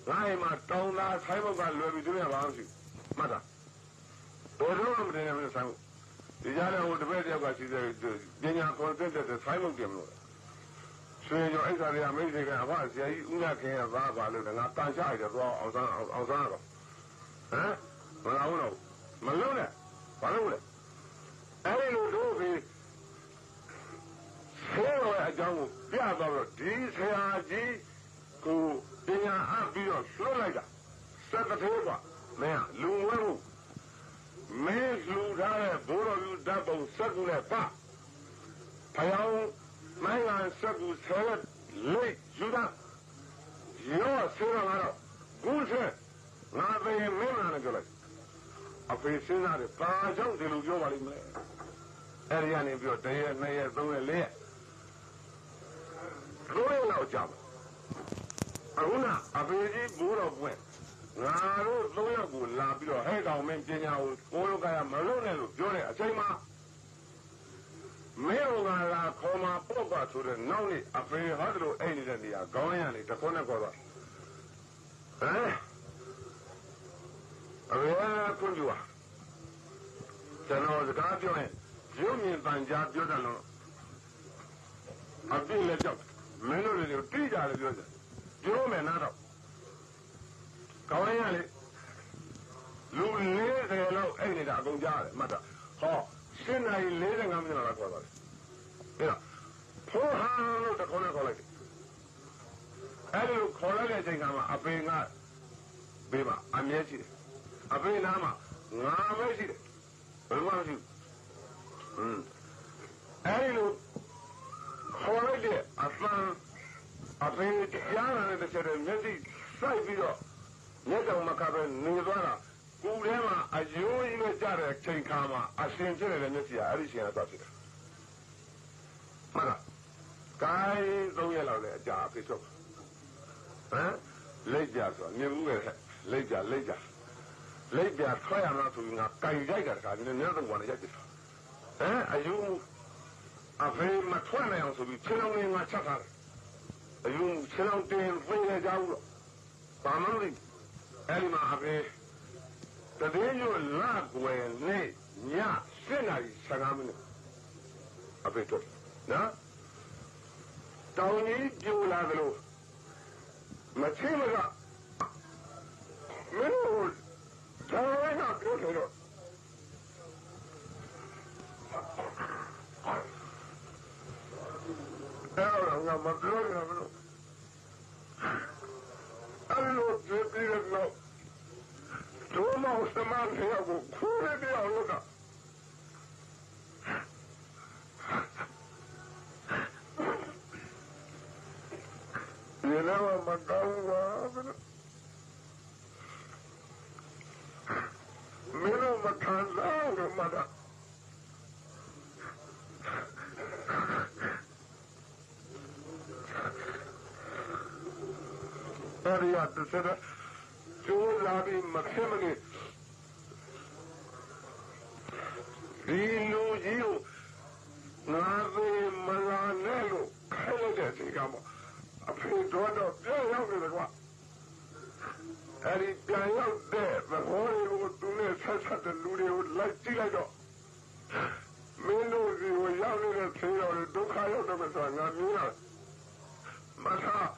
ငါ့အိမ်မှာတောင်းသားဆိုင်ဘုတ်ကလွယ်ပြီးသူများဘာမှမရှိမှတ်တာဘယ်တော့မှမတင်ရဘူးဆိုင်ဘုတ်ဒီကြားထဲဟိုတပည့်တယောက်ကရှိတဲ့ပညာကွန်တက်တဲ့ဆိုင်ဘုတ်တင်မလို့ဆွေကျော်အိဆာတွေကမိတ်ဆွေကအဖဆရာကြီးဦးမြခင်ကဘာလို့လဲငါတန်ချရတယ်သွားအောင်စားတော့ဟမ်မလာဘူးတော့မလုံးနဲ့ဘာလို့လဲအဲ့ဒီလိုတို့ပြီးဆေးတော်ရဲ့အကြောင်းကိုပြတော့ဒီဆရာကြီးကိုပညာအပ်ပြီးတော့လွှတ်လိုက်တာစက်တသေးกว่าမင်းလူဝဲဖို့မင်းလူထားတဲ့ဘိုးတော်ယူဓာတ်ပုံစက်ကူနဲ့ပါဖယောင်းမိုင်းကစက်ကူဆဲလိတ်ယူတာရောဆေးတော်ကတော့ဂုဆက်ငါသိရင်မင်းလာနဲ့ကြလိုက်အဖေစဉ်းစားတယ်ဘာကြောင့်ဒီလိုပြောပါလိမ့်မလဲအဲ့ဒီကနေပြီးတော့1ရက်2ရက်3ရက်4ရက်3ရက်လောက်ကြာပါအခုကအဖေကြီးဘိုးတော်ပွင့်ငါတို့3ရက်ကိုလာပြီးတော့ဟဲ့ကောင်မင်းပညာကိုကိုလိုကရမလို့နဲ့လို့ပြောတဲ့အချိန်မှာမင်းတို့ကလာခေါ်มาပုတ်ပါဆိုတဲ့နောက်နေ့အဖေဟာတို့အိမ်နေတဲ့နေရာခေါင်းရံနေတခွန်းနဲ့ခေါ်သွားအဖေကခွင့်ပြုပါကျွန်တော်စကားပြောရင်ရုပ်မြင်ပန်ကြားပြောတယ်လို့အပြည့်လည်းကြောက်မင်းတို့တွေတိကြတယ်ပြောတယ်ပြောမယ်နားတော့ကောင်းရလေလူ40လောက်အဲ့နေတာအကုန်ကြားတယ်မှတ်တာဟော7 နာရီ45မိနစ်လောက်ခေါ်သွားတယ်အဲ့တော့ဖိုးဟာလို့တခေါက်နဲ့ခေါ်လိုက်တယ်အဲ့ဒီလိုခေါ်လိုက်တဲ့အချိန်ကမှအပေကဘေးမှာအမြဲရှိတယ်အပေနားမှာငါပဲရှိတယ်ဘယ်မှမရှိဘူးအဲ့ဒီလိုခေါ်လိုက်တဲ့အပန်းအပေကြားလာတဲ့ချက်တွေမျက်စိစိုက်ပြီးတော့မျက်တောင်မကပဲနေသွားတာကိုယ်ထဲမှာအယိုးကြီးနဲ့ကြတဲ့ချိန်ခါမှာအရှင်ဖြစ်နေတဲ့မျက်စိကအဲ့ဒီရှင်ကသွားဖြစ်တယ်မှန်လားကိုင်း3ရက်လောက်လည်းအကြာအဖေထုတ်လက်ကြဆိုမြင်မှုပဲလက်ကြထွက်ရမှာဆိုရင်ငါကြိုင်ကြိုက်တာတခါနည်းနည်းတော့ဝင်ရိုက်တယ်အယိုးအဖေမထွက်နိုင်အောင်ဆိုပြီးခြေလုံးလေးငါချက်ထားတယ်အယိုးခြေလုံးတင်ဖိနေကြဘူးတော့ဘာမှမလုပ်အဲ့ဒီမှာအဖေတတိယလာကွယ်နဲ့ည7 နာရီ15မိနစ်အဖေတို့နော်တောင်းကြီးပြိုလာသလိုမချိမကမင်းတို့ဒါလည်းကပြောတယ်တော့အဲ့တော့ငါမပြောရဘူးလို့အဲ့လိုပြောပြီးတော့တို့မောင်စမန်တွေကိုခိုးရတဲ့အောင်လို့ကဒီတော့မကောင်းပါဘူးမင်းတို့မခံစားလို့မတာအဲ့ဒီအတစရကျိုးလာပြီးမဖြစ်မနေဒီလူကြီးကိုငါသေးမလာနဲ့လို့ခိုင်းလိုက်တဲ့အချိန်ကမှအဖေတော့ပြန်ရောက်နေတယ်ကွာအဲ့ဒီပြန်ရောက်တဲ့သဘောတွေကိုသူနဲ့ဆက်တဲ့လူတွေကိုလိုက်ကြည့်လိုက်တော့မင်းတို့ဒီကိုရောက်နေတဲ့ဆေးတော်တွေဒုက္ခရောက်တော့မှဆိုတာငါမြင်ရတယ်မထား